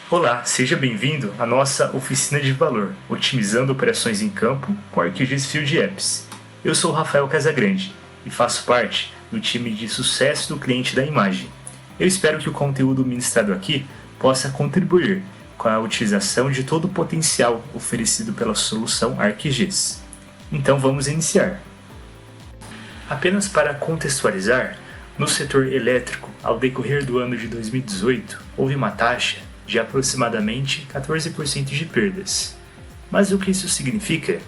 Olá, seja bem-vindo à nossa oficina de valor, otimizando operações em campo com ArcGIS Field Apps. Eu sou o Rafael Casagrande e faço parte do time de sucesso do cliente da imagem. Eu espero que o conteúdo ministrado aqui possa contribuir com a utilização de todo o potencial oferecido pela solução ArcGIS. Então vamos iniciar. Apenas para contextualizar, no setor elétrico, ao decorrer do ano de 2018, houve uma taxa de aproximadamente 14% de perdas. Mas o que isso significa?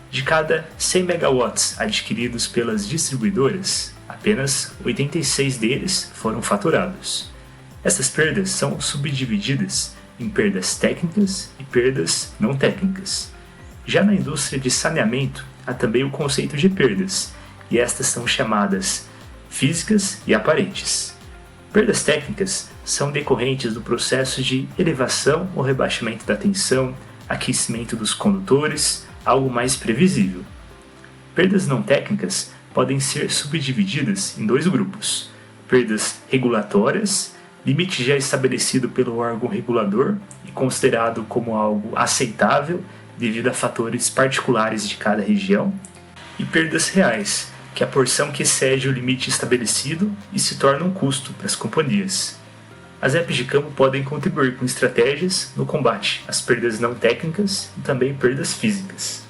De cada 100 megawatts adquiridos pelas distribuidoras, apenas 86 deles foram faturados. Essas perdas são subdivididas em perdas técnicas e perdas não técnicas. Já na indústria de saneamento, há também o conceito de perdas, e estas são chamadas físicas e aparentes. Perdas técnicas são decorrentes do processo de elevação ou rebaixamento da tensão, aquecimento dos condutores, algo mais previsível. Perdas não técnicas podem ser subdivididas em dois grupos: perdas regulatórias, limite já estabelecido pelo órgão regulador e considerado como algo aceitável devido a fatores particulares de cada região, e perdas reais, que é a porção que excede o limite estabelecido e se torna um custo para as companhias. As apps de campo podem contribuir com estratégias no combate às perdas não técnicas e também perdas físicas.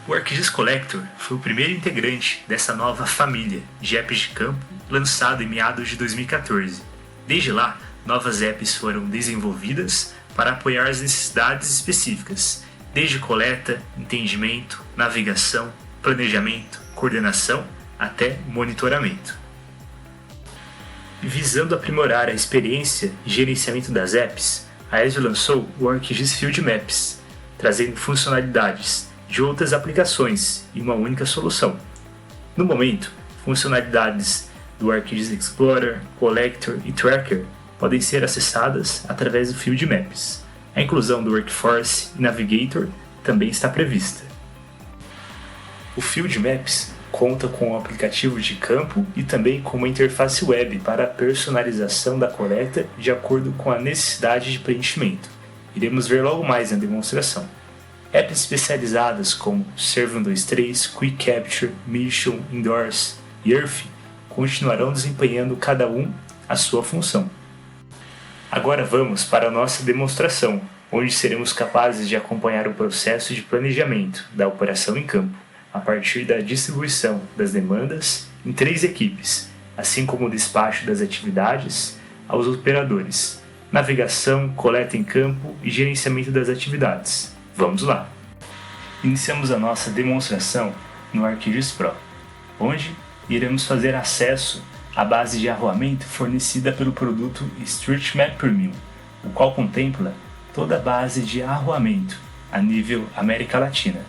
O ArcGIS Collector foi o primeiro integrante dessa nova família de apps de campo lançado em meados de 2014. Desde lá, novas apps foram desenvolvidas para apoiar as necessidades específicas, desde coleta, entendimento, navegação, planejamento, coordenação até monitoramento. Visando aprimorar a experiência e gerenciamento das apps, a ESO lançou o ArcGIS Field Maps, trazendo funcionalidades de outras aplicações em uma única solução. No momento, funcionalidades do ArcGIS Explorer, Collector e Tracker podem ser acessadas através do Field Maps. A inclusão do Workforce e Navigator também está prevista. O Field Maps conta com um aplicativo de campo e também com uma interface web para a personalização da coleta de acordo com a necessidade de preenchimento. Iremos ver logo mais na demonstração. Apps especializadas como Serve123, Quick Capture, Mission, Indoors e Earth continuarão desempenhando cada um a sua função. Agora vamos para a nossa demonstração, onde seremos capazes de acompanhar o processo de planejamento da operação em campo, a partir da distribuição das demandas em 3 equipes, assim como o despacho das atividades aos operadores, navegação, coleta em campo e gerenciamento das atividades. Vamos lá! Iniciamos a nossa demonstração no ArcGIS Pro, onde iremos fazer acesso à base de arruamento fornecida pelo produto StreetMap Premium, o qual contempla toda a base de arruamento a nível América Latina.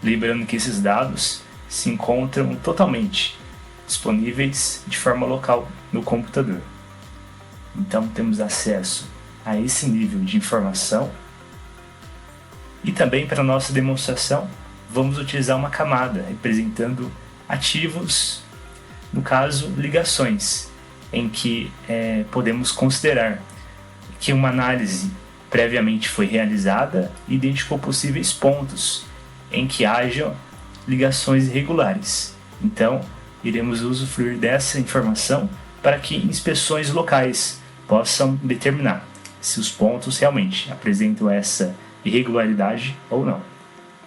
Lembrando que esses dados se encontram totalmente disponíveis de forma local no computador. Então temos acesso a esse nível de informação. E também para a nossa demonstração vamos utilizar uma camada representando ativos, no caso ligações, em que podemos considerar que uma análise previamente foi realizada e identificou possíveis pontos em que hajam ligações irregulares. Então, iremos usufruir dessa informação para que inspeções locais possam determinar se os pontos realmente apresentam essa irregularidade ou não.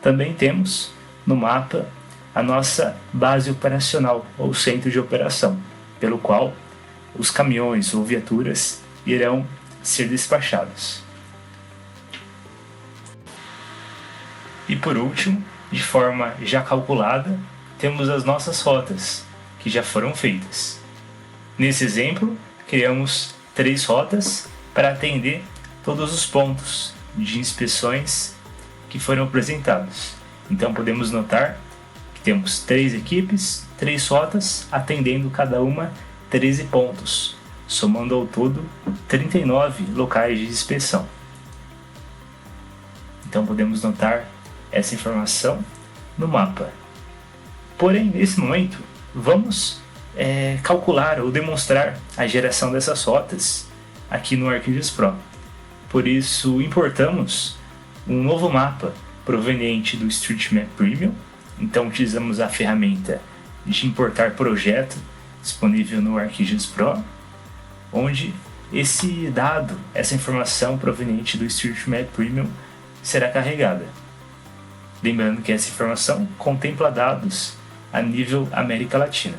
Também temos no mapa a nossa base operacional ou centro de operação, pelo qual os caminhões ou viaturas irão ser despachados. E por último, de forma já calculada, temos as nossas rotas, que já foram feitas. Nesse exemplo, criamos 3 rotas para atender todos os pontos de inspeções que foram apresentados. Então podemos notar que temos 3 equipes, 3 rotas, atendendo cada uma 13 pontos, somando ao todo 39 locais de inspeção. Então podemos notar essa informação no mapa. Porém, nesse momento, vamos calcular ou demonstrar a geração dessas rotas aqui no ArcGIS Pro. Por isso, importamos um novo mapa proveniente do StreetMap Premium. Então, utilizamos a ferramenta de importar projeto disponível no ArcGIS Pro, onde esse dado, essa informação proveniente do StreetMap Premium será carregada. Lembrando que essa informação contempla dados a nível América Latina.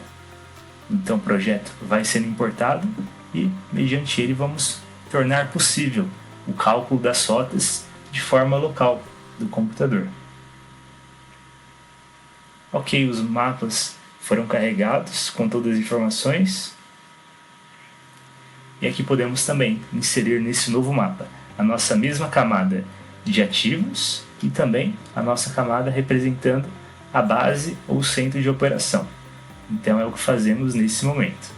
Então o projeto vai sendo importado e, mediante ele, vamos tornar possível o cálculo das rotas de forma local do computador. Ok, os mapas foram carregados com todas as informações. E aqui podemos também inserir nesse novo mapa a nossa mesma camada de ativos e também a nossa camada representando a base ou centro de operação. Então é o que fazemos nesse momento.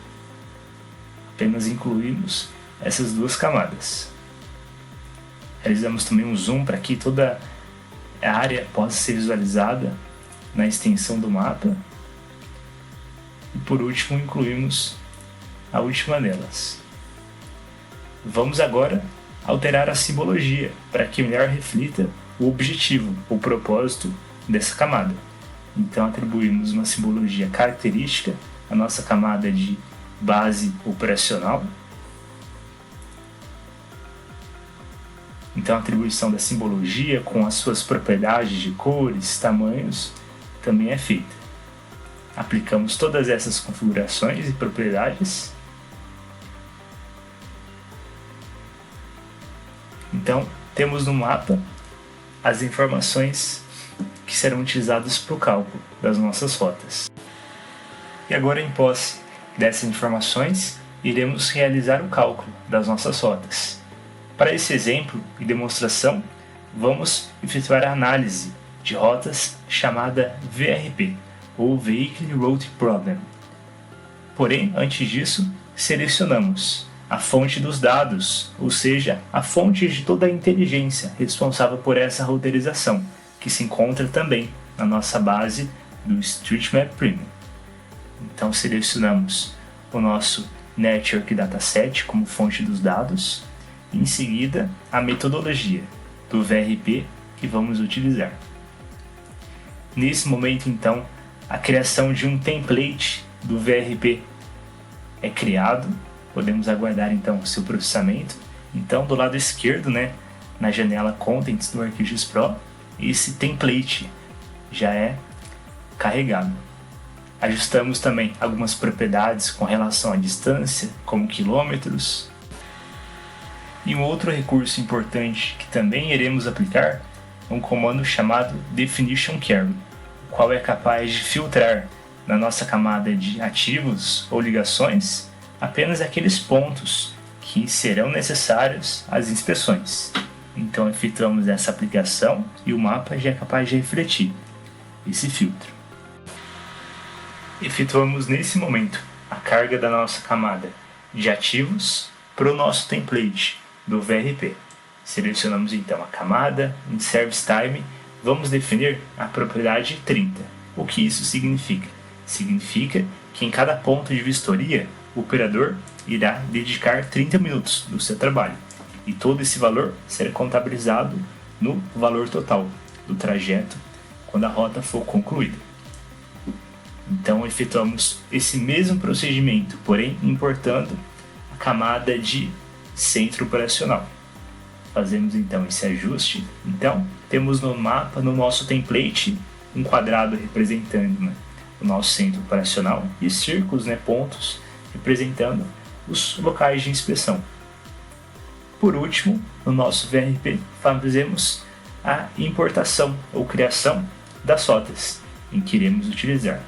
Apenas incluímos essas duas camadas. Realizamos também um zoom para que toda a área possa ser visualizada na extensão do mapa. E por último incluímos a última delas. Vamos agora alterar a simbologia para que melhor reflita o objetivo, o propósito dessa camada. Então atribuímos uma simbologia característica à nossa camada de base operacional. Então a atribuição da simbologia com as suas propriedades de cores, tamanhos, também é feita. Aplicamos todas essas configurações e propriedades. Então, temos no mapa as informações que serão utilizadas para o cálculo das nossas rotas. E agora, em posse dessas informações, iremos realizar o cálculo das nossas rotas. Para esse exemplo e demonstração, vamos efetuar a análise de rotas chamada VRP, ou Vehicle Route Problem. Porém, antes disso, selecionamos a fonte dos dados, ou seja, a fonte de toda a inteligência responsável por essa roteirização, que se encontra também na nossa base do StreetMap Premium. Então selecionamos o nosso Network Dataset como fonte dos dados, e em seguida a metodologia do VRP que vamos utilizar. Nesse momento, então, a criação de um template do VRP é criado. Podemos aguardar então o seu processamento. Então, do lado esquerdo, na janela Contents do ArcGIS Pro, esse template já é carregado. Ajustamos também algumas propriedades com relação à distância, como quilômetros. E um outro recurso importante que também iremos aplicar é um comando chamado Definition Carry, o qual é capaz de filtrar na nossa camada de ativos ou ligações apenas aqueles pontos que serão necessários às inspeções. Então efetuamos essa aplicação e o mapa já é capaz de refletir esse filtro. Efetuamos nesse momento a carga da nossa camada de ativos para o nosso template do VRP. Selecionamos então a camada, em Service Time, vamos definir a propriedade 30. O que isso significa? Significa que em cada ponto de vistoria, o operador irá dedicar 30 minutos do seu trabalho, e todo esse valor será contabilizado no valor total do trajeto quando a rota for concluída. Então efetuamos esse mesmo procedimento, porém importando a camada de centro operacional. Fazemos então esse ajuste. Então temos no mapa, no nosso template, um quadrado representando o nosso centro operacional e círculos, pontos, representando os locais de inspeção. Por último, no nosso VRP, fazemos a importação ou criação das rotas em que iremos utilizar.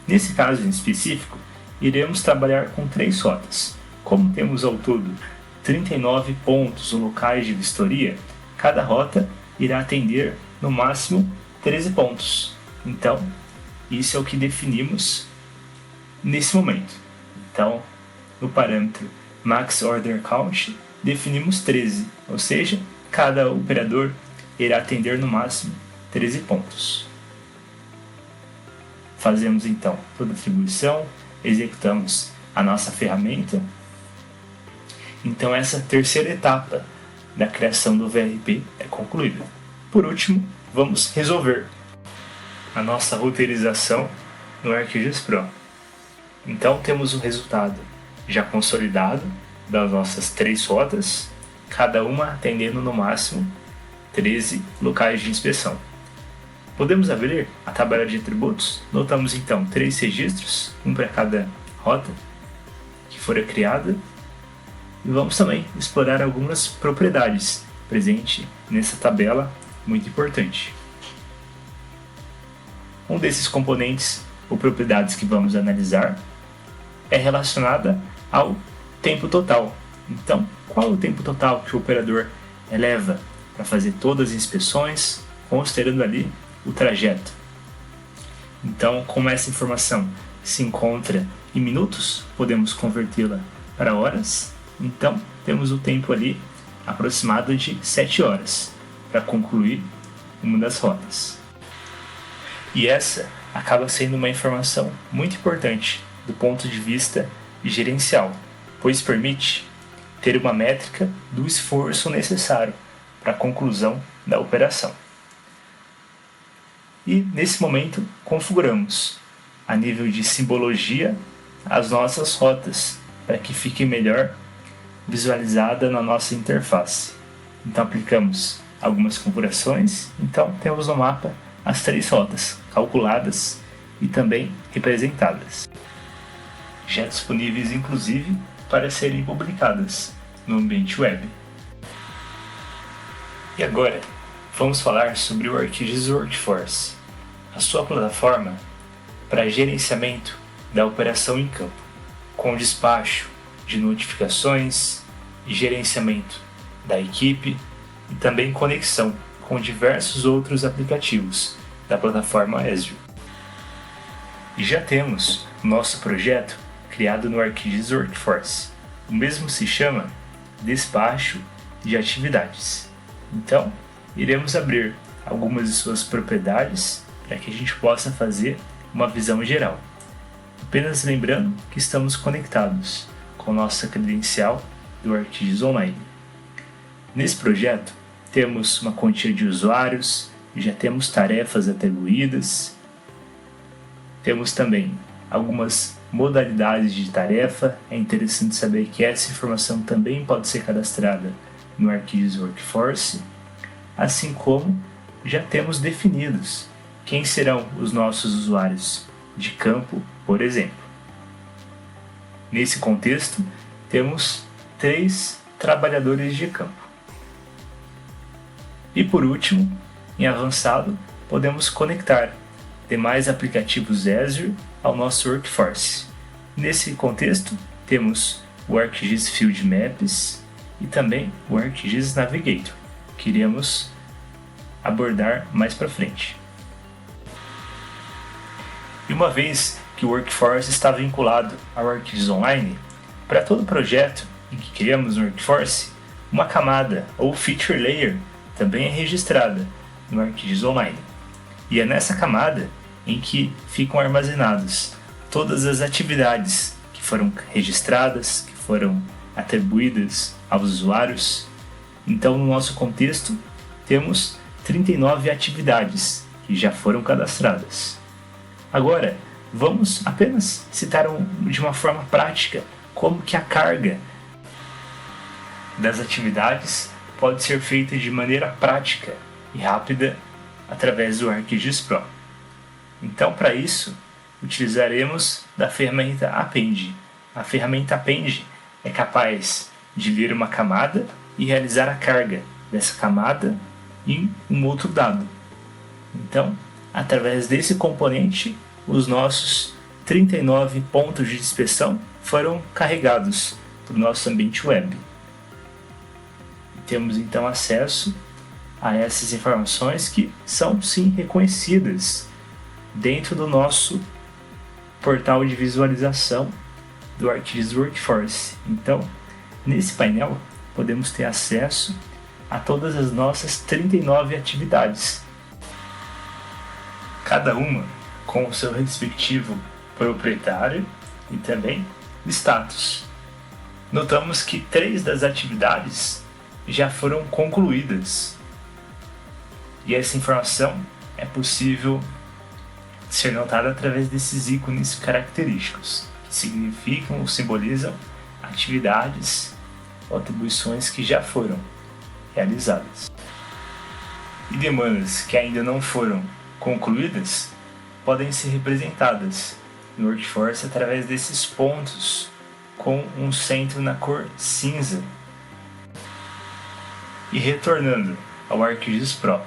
Nesse caso em específico, iremos trabalhar com 3 rotas. Como temos ao todo 39 pontos ou locais de vistoria, cada rota irá atender no máximo 13 pontos. Então, isso é o que definimos nesse momento. Então, no parâmetro Max Order Count, definimos 13, ou seja, cada operador irá atender no máximo 13 pontos. Fazemos então toda a atribuição, executamos a nossa ferramenta. Então essa terceira etapa da criação do VRP é concluída. Por último, vamos resolver a nossa roteirização no ArcGIS Pro. Então temos o resultado já consolidado das nossas 3 rotas, cada uma atendendo no máximo 13 locais de inspeção. Podemos abrir a tabela de atributos, notamos então 3 registros, um para cada rota que fora criada, e vamos também explorar algumas propriedades presentes nessa tabela muito importante. Um desses componentes ou propriedades que vamos analisar é relacionada ao tempo total. Então, qual é o tempo total que o operador leva para fazer todas as inspeções, considerando ali o trajeto? Então, como essa informação se encontra em minutos, podemos convertê-la para horas. Então, temos o tempo ali aproximado de 7 horas para concluir uma das rotas. E essa acaba sendo uma informação muito importante do ponto de vista gerencial, pois permite ter uma métrica do esforço necessário para a conclusão da operação. E nesse momento configuramos a nível de simbologia as nossas rotas para que fique melhor visualizada na nossa interface. Então aplicamos algumas configurações, então temos no mapa as 3 rotas calculadas e também representadas, já disponíveis inclusive para serem publicadas no ambiente web. E agora vamos falar sobre o ArcGIS Workforce, a sua plataforma para gerenciamento da operação em campo, com despacho de notificações e gerenciamento da equipe e também conexão com diversos outros aplicativos da plataforma Esri. E já temos o nosso projeto criado no ArcGIS Workforce. O mesmo se chama Despacho de Atividades. Então, iremos abrir algumas de suas propriedades para que a gente possa fazer uma visão geral. Apenas lembrando que estamos conectados com nossa credencial do ArcGIS Online. Nesse projeto, temos uma quantia de usuários, já temos tarefas atribuídas, temos também algumas modalidades de tarefa. É interessante saber que essa informação também pode ser cadastrada no ArcGIS Workforce, assim como já temos definidos quem serão os nossos usuários de campo, por exemplo. Nesse contexto, temos 3 trabalhadores de campo. E por último, em avançado, podemos conectar demais aplicativos Esri ao nosso Workforce. Nesse contexto, temos o ArcGIS Field Maps e também o ArcGIS Navigator, que iremos abordar mais para frente. E uma vez que o Workforce está vinculado ao ArcGIS Online, para todo projeto em que criamos no Workforce, uma camada ou feature layer também é registrada no ArcGIS Online. E é nessa camada em que ficam armazenadas todas as atividades que foram registradas, que foram atribuídas aos usuários. Então, no nosso contexto, temos 39 atividades que já foram cadastradas. Agora, vamos apenas citar de uma forma prática como que a carga das atividades pode ser feita de maneira prática e rápida através do ArcGIS Pro. Então, para isso, utilizaremos da ferramenta Append. A ferramenta Append é capaz de ler uma camada e realizar a carga dessa camada em um outro dado. Então, através desse componente, os nossos 39 pontos de inspeção foram carregados para o nosso ambiente web. Temos então acesso a essas informações que são sim reconhecidas dentro do nosso portal de visualização do ArcGIS Workforce. Então, nesse painel, podemos ter acesso a todas as nossas 39 atividades, cada uma com o seu respectivo proprietário e também status. Notamos que 3 das atividades já foram concluídas. E essa informação é possível ser notada através desses ícones característicos, que significam ou simbolizam atividades ou atribuições que já foram realizadas. E demandas que ainda não foram concluídas podem ser representadas no Workforce através desses pontos com um centro na cor cinza. E retornando ao ArcGIS Pro,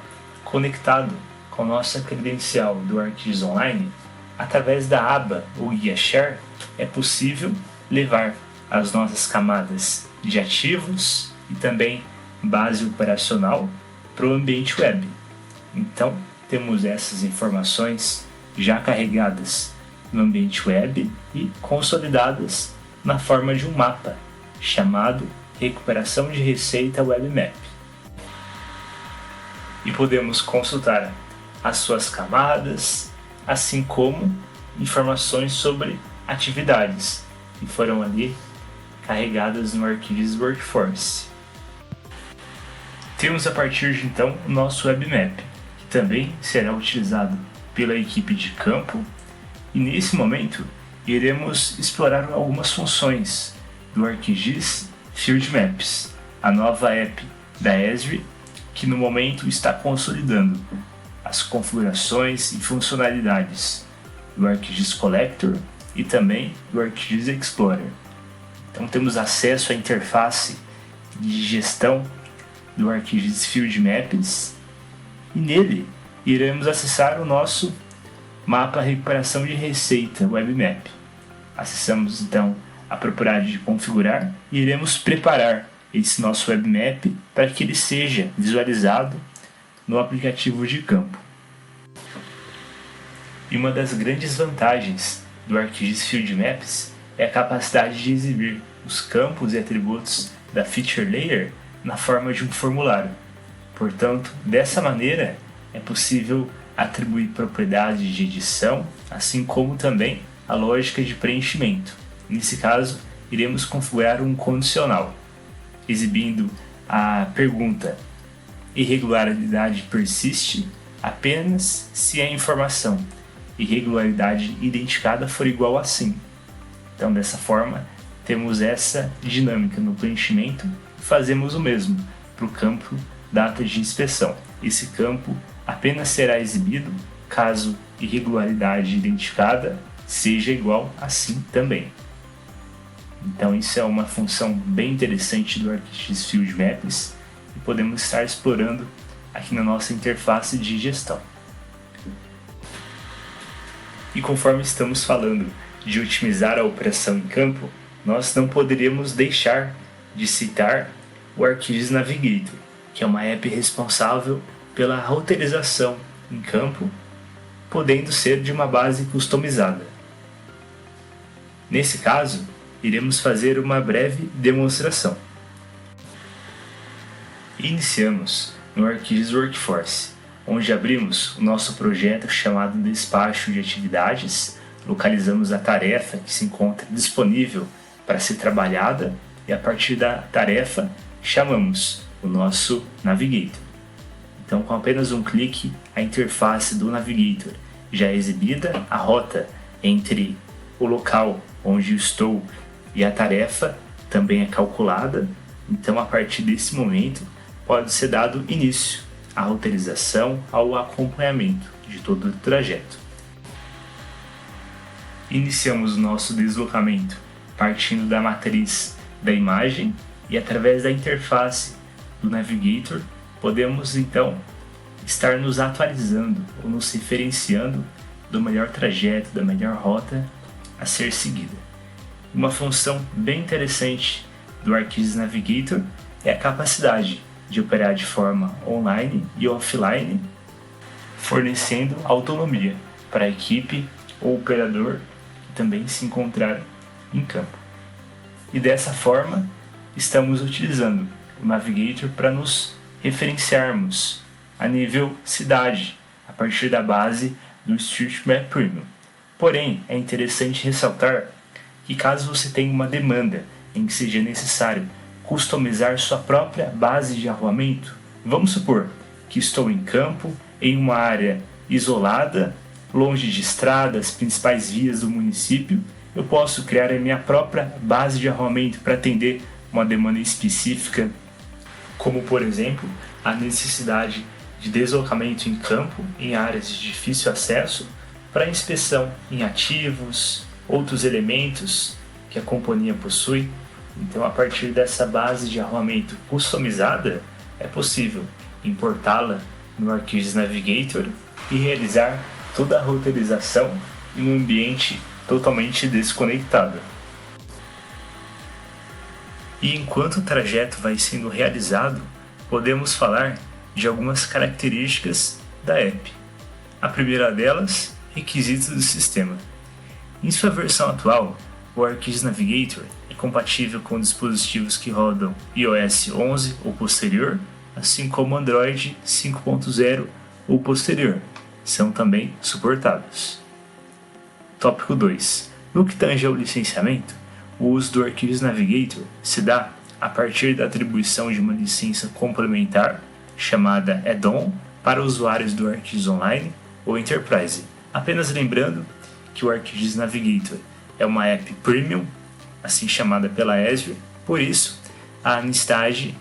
conectado com nossa credencial do ArcGIS Online, através da aba ou guia Share, é possível levar as nossas camadas de ativos e também base operacional para o ambiente web. Então, temos essas informações já carregadas no ambiente web e consolidadas na forma de um mapa, chamado Recuperação de Receita Web Map. E podemos consultar as suas camadas, assim como informações sobre atividades que foram ali carregadas no ArcGIS Workforce. Temos a partir de então o nosso Web Map, que também será utilizado pela equipe de campo, e nesse momento iremos explorar algumas funções do ArcGIS Field Maps, a nova app da Esri, que no momento está consolidando as configurações e funcionalidades do ArcGIS Collector e também do ArcGIS Explorer. Então temos acesso à interface de gestão do ArcGIS Field Maps e nele iremos acessar o nosso mapa recuperação de receita Web Map. Acessamos então a propriedade de configurar e iremos preparar esse nosso Web Map para que ele seja visualizado no aplicativo de campo. E uma das grandes vantagens do ArcGIS Field Maps é a capacidade de exibir os campos e atributos da Feature Layer na forma de um formulário. Portanto, dessa maneira é possível atribuir propriedades de edição, assim como também a lógica de preenchimento. Nesse caso, iremos configurar um condicional, exibindo a pergunta: irregularidade persiste apenas se a informação irregularidade identificada for igual a sim. Então, dessa forma, temos essa dinâmica no preenchimento e fazemos o mesmo para o campo data de inspeção. Esse campo apenas será exibido caso irregularidade identificada seja igual a sim também. Então, isso é uma função bem interessante do ArcGIS Field Maps e podemos estar explorando aqui na nossa interface de gestão. E conforme estamos falando de otimizar a operação em campo, nós não poderíamos deixar de citar o ArcGIS Navigator, que é uma app responsável pela roteirização em campo, podendo ser de uma base customizada. Nesse caso, iremos fazer uma breve demonstração. Iniciamos no ArcGIS Workforce, onde abrimos o nosso projeto chamado Despacho de Atividades, localizamos a tarefa que se encontra disponível para ser trabalhada e a partir da tarefa chamamos o nosso Navigator. Então, com apenas um clique, a interface do Navigator já é exibida, a rota entre o local onde eu estou e a tarefa também é calculada. Então, a partir desse momento, pode ser dado início à roteirização, ao acompanhamento de todo o trajeto. Iniciamos o nosso deslocamento partindo da matriz da imagem e através da interface do Navigator podemos então estar nos atualizando ou nos referenciando do melhor trajeto, da melhor rota a ser seguida. Uma função bem interessante do ArcGIS Navigator é a capacidade de operar de forma online e offline, fornecendo autonomia para a equipe ou operador que também se encontrar em campo. E dessa forma, estamos utilizando o Navigator para nos referenciarmos a nível cidade, a partir da base do StreetMap Premium. Porém, é interessante ressaltar que caso você tenha uma demanda em que seja necessário customizar sua própria base de arruamento? Vamos supor que estou em campo, em uma área isolada, longe de estradas, principais vias do município. Eu posso criar a minha própria base de arruamento para atender uma demanda específica, como por exemplo a necessidade de deslocamento em campo em áreas de difícil acesso para inspeção em ativos, outros elementos que a companhia possui. Então, a partir dessa base de arruamento customizada, é possível importá-la no ArcGIS Navigator e realizar toda a roteirização em um ambiente totalmente desconectado. E enquanto o trajeto vai sendo realizado, podemos falar de algumas características da app. A primeira delas, requisitos do sistema. Em sua versão atual, o ArcGIS Navigator é compatível com dispositivos que rodam iOS 11 ou posterior, assim como Android 5.0 ou posterior, são também suportados. Tópico 2. No que tange ao licenciamento, o uso do ArcGIS Navigator se dá a partir da atribuição de uma licença complementar, chamada Add-on, para usuários do ArcGIS Online ou Enterprise. Apenas lembrando que o ArcGIS Navigator é uma app premium, assim chamada pela Azure, por isso a necessidade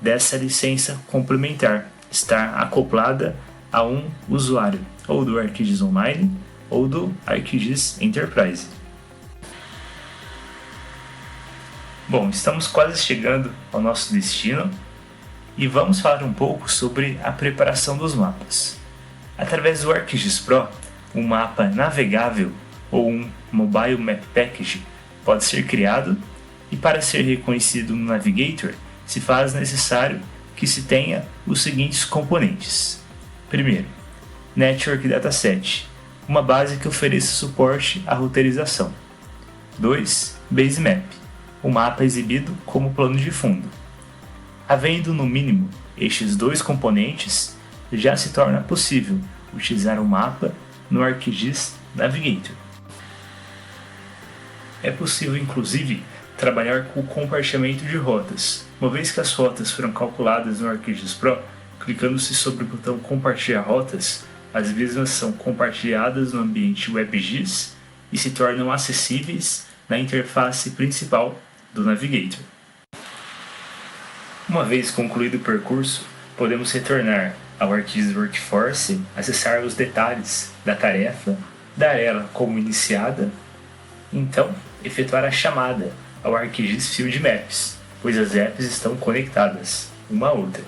dessa licença complementar estar acoplada a um usuário, ou do ArcGIS Online ou do ArcGIS Enterprise. Bom, estamos quase chegando ao nosso destino e vamos falar um pouco sobre a preparação dos mapas. Através do ArcGIS Pro, um mapa navegável ou um Mobile Map Package pode ser criado e, para ser reconhecido no Navigator, se faz necessário que se tenha os seguintes componentes. Primeiro, Network Dataset, uma base que ofereça suporte à roteirização. 2. Basemap, o mapa exibido como plano de fundo. Havendo no mínimo estes dois componentes, já se torna possível utilizar o mapa no ArcGIS Navigator. É possível, inclusive, trabalhar com o compartilhamento de rotas. Uma vez que as rotas foram calculadas no ArcGIS Pro, clicando-se sobre o botão Compartilhar Rotas, as mesmas são compartilhadas no ambiente WebGIS e se tornam acessíveis na interface principal do Navigator. Uma vez concluído o percurso, podemos retornar ao ArcGIS Workforce, acessar os detalhes da tarefa, dar ela como iniciada, então efetuar a chamada ao ArcGIS Field Maps, pois as apps estão conectadas uma à outra.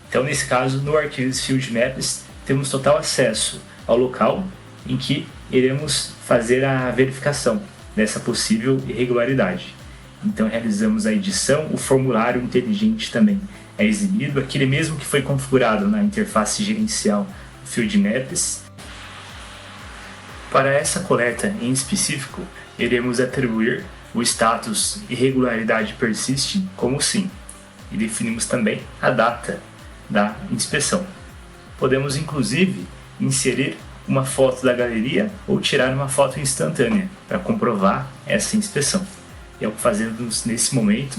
Então, nesse caso, no ArcGIS Field Maps, temos total acesso ao local em que iremos fazer a verificação dessa possível irregularidade. Então, realizamos a edição, o formulário inteligente também é exibido, aquele mesmo que foi configurado na interface gerencial do Field Maps. Para essa coleta em específico, iremos atribuir o status irregularidade persiste como sim, e definimos também a data da inspeção. Podemos inclusive inserir uma foto da galeria ou tirar uma foto instantânea para comprovar essa inspeção. E é o que fazemos nesse momento,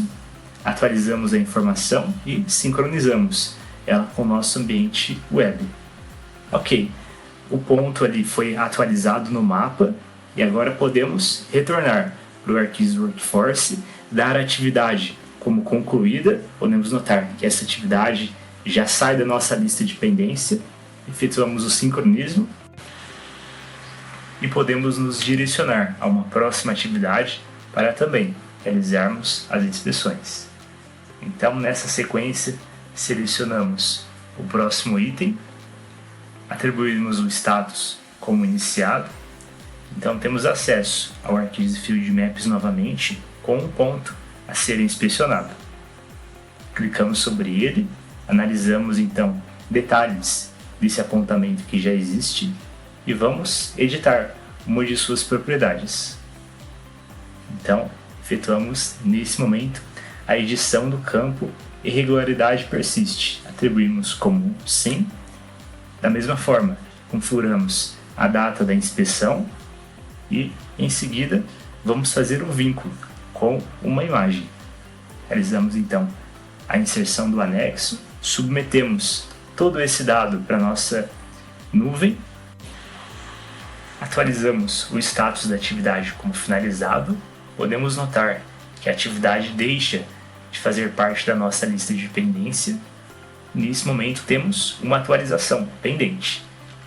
atualizamos a informação e sincronizamos ela com o nosso ambiente web. Ok, o ponto ali foi atualizado no mapa e agora podemos retornar para o ArcGIS Workforce, dar a atividade como concluída. Podemos notar que essa atividade já sai da nossa lista de pendência, efetuamos o sincronismo e podemos nos direcionar a uma próxima atividade para também realizarmos as inspeções. Então, nessa sequência, selecionamos o próximo item, atribuímos o status como iniciado, então temos acesso ao ArcGIS Field Maps novamente com um ponto a ser inspecionado. Clicamos sobre ele, analisamos então detalhes desse apontamento que já existe e vamos editar uma de suas propriedades. Então, efetuamos nesse momento a edição do campo irregularidade persiste. Atribuímos como sim. Da mesma forma, configuramos a data da inspeção e, em seguida, vamos fazer um vínculo com uma imagem. Realizamos então a inserção do anexo, submetemos todo esse dado para a nossa nuvem, atualizamos o status da atividade como finalizado. Podemos notar que a atividade deixa de fazer parte da nossa lista de pendência. Nesse momento temos uma atualização pendente.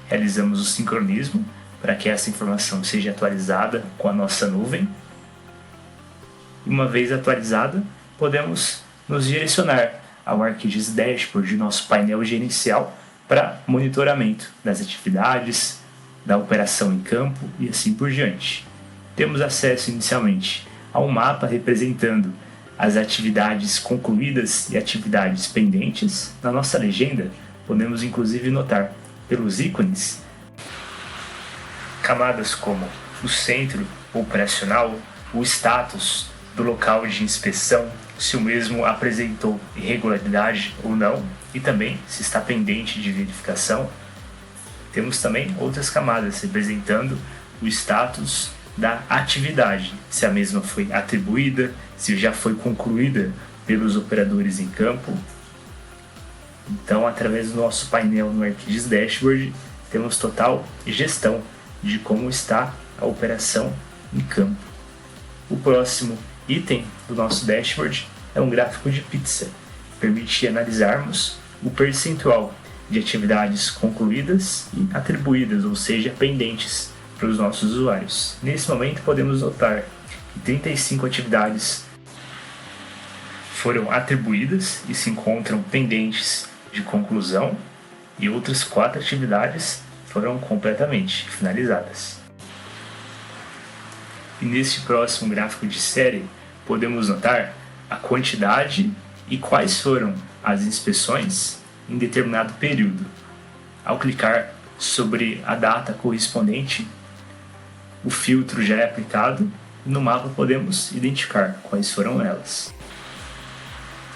Realizamos o sincronismo para que essa informação seja atualizada com a nossa nuvem. Uma vez atualizada, podemos nos direcionar ao ArcGIS Dashboard, nosso painel gerencial, para monitoramento das atividades, da operação em campo e assim por diante. Temos acesso inicialmente a um mapa representando as atividades concluídas e atividades pendentes. Na nossa legenda, podemos inclusive notar pelos ícones camadas como o centro operacional, o status do local de inspeção, se o mesmo apresentou irregularidade ou não, e também se está pendente de verificação. Temos também outras camadas representando o status da atividade, se a mesma foi atribuída, se já foi concluída pelos operadores em campo. Então, através do nosso painel no ArcGIS Dashboard, temos total gestão de como está a operação em campo. O próximo item do nosso dashboard é um gráfico de pizza, que permite analisarmos o percentual de atividades concluídas e atribuídas, ou seja, pendentes para os nossos usuários. Nesse momento podemos notar que 35 atividades foram atribuídas e se encontram pendentes de conclusão, e outras 4 atividades foram completamente finalizadas. E neste próximo gráfico de série podemos notar a quantidade e quais foram as inspeções em determinado período. Ao clicar sobre a data correspondente, o filtro já é aplicado e no mapa podemos identificar quais foram elas.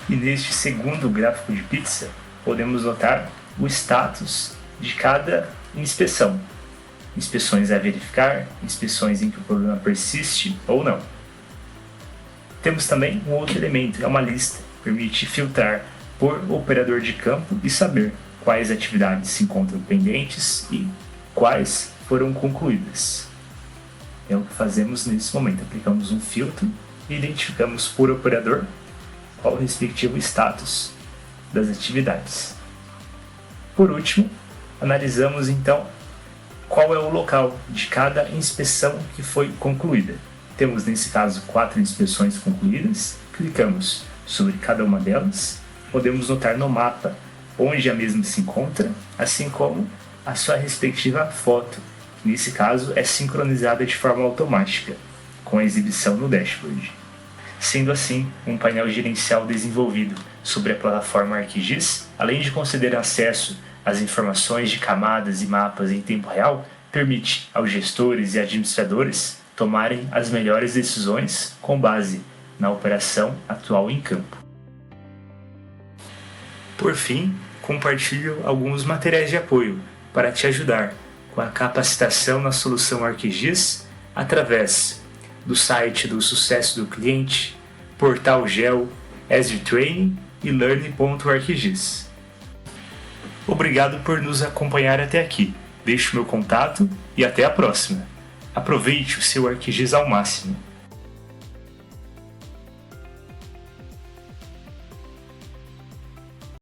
E neste segundo gráfico de pizza, podemos notar o status de cada inspeção. Inspeções a verificar, inspeções em que o problema persiste ou não. Temos também um outro elemento, é uma lista, permite filtrar por operador de campo e saber quais atividades se encontram pendentes e quais foram concluídas. É o que fazemos nesse momento, aplicamos um filtro e identificamos por operador qual o respectivo status das atividades. Por último, analisamos então qual é o local de cada inspeção que foi concluída. Temos nesse caso 4 inspeções concluídas, clicamos sobre cada uma delas, podemos notar no mapa onde a mesma se encontra, assim como a sua respectiva foto, que nesse caso é sincronizada de forma automática com a exibição no dashboard. Sendo assim, um painel gerencial desenvolvido sobre a plataforma ArcGIS, além de conceder acesso às informações de camadas e mapas em tempo real, permite aos gestores e administradores tomarem as melhores decisões com base na operação atual em campo. Por fim, compartilho alguns materiais de apoio para te ajudar com a capacitação na solução ArcGIS através do site do Sucesso do Cliente, Portal Geo, Esri Training e Learn.arcgis. Obrigado por nos acompanhar até aqui. Deixe meu contato e até a próxima. Aproveite o seu ArcGIS ao máximo.